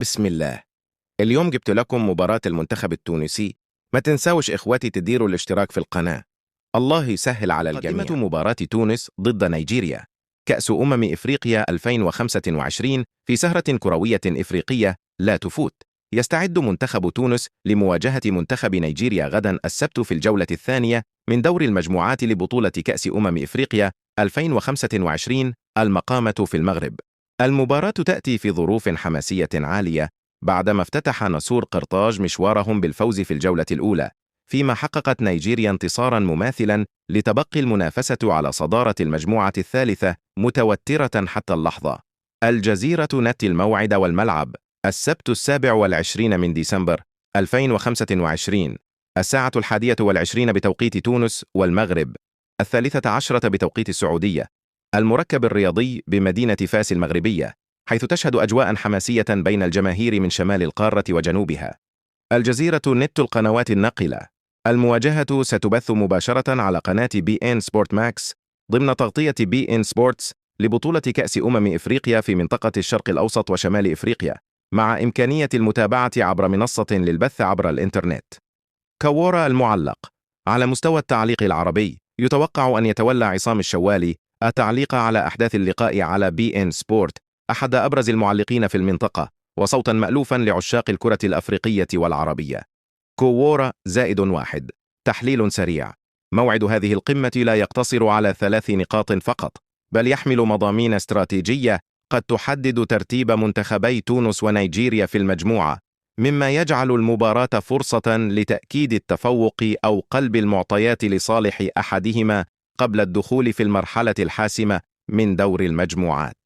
بسم الله. اليوم جبت لكم مباراة المنتخب التونسي. ما تنساوش إخواتي تديروا الاشتراك في القناة. الله يسهل على الجميع. مقدمة مباراة تونس ضد نيجيريا كأس إفريقيا 2025 في سهرة كروية إفريقية لا تفوت. يستعد منتخب تونس لمواجهة منتخب نيجيريا غدا السبت في الجولة الثانية من دور المجموعات لبطولة كأس إفريقيا 2025 المقامة في المغرب. المباراة تأتي في ظروف حماسية عالية بعدما افتتح نسور قرطاج مشوارهم بالفوز في الجولة الأولى، فيما حققت نيجيريا انتصاراً مماثلاً لتبقي المنافسة على صدارة المجموعة الثالثة متوترة حتى اللحظة. الجزيرة نت الموعد والملعب السبت 27 من ديسمبر 2025 الساعة 21 بتوقيت تونس والمغرب، 13 بتوقيت السعودية. المركب الرياضي بمدينة فاس المغربية، حيث تشهد أجواء حماسية بين الجماهير من شمال القارة وجنوبها. الجزيرة نت القنوات الناقلة. المواجهة ستبث مباشرة على قناة بي إن سبورت ماكس ضمن تغطية بي إن سبورتس لبطولة كأس إفريقيا في منطقة الشرق الأوسط وشمال إفريقيا، مع إمكانية المتابعة عبر منصة للبث عبر الإنترنت. كوورا المعلق. على مستوى التعليق العربي، يتوقع أن يتولى عصام الشوالي التعليق على أحداث اللقاء على بي إن سبورت، أحد أبرز المعلقين في المنطقة وصوتا مألوفا لعشاق الكرة الأفريقية والعربية. كوورا +1. تحليل سريع. موعد هذه القمة لا يقتصر على 3 نقاط فقط، بل يحمل مضامين استراتيجية قد تحدد ترتيب منتخبي تونس ونيجيريا في المجموعة، مما يجعل المباراة فرصة لتأكيد التفوق أو قلب المعطيات لصالح أحدهما قبل الدخول في المرحلة الحاسمة من دور المجموعات.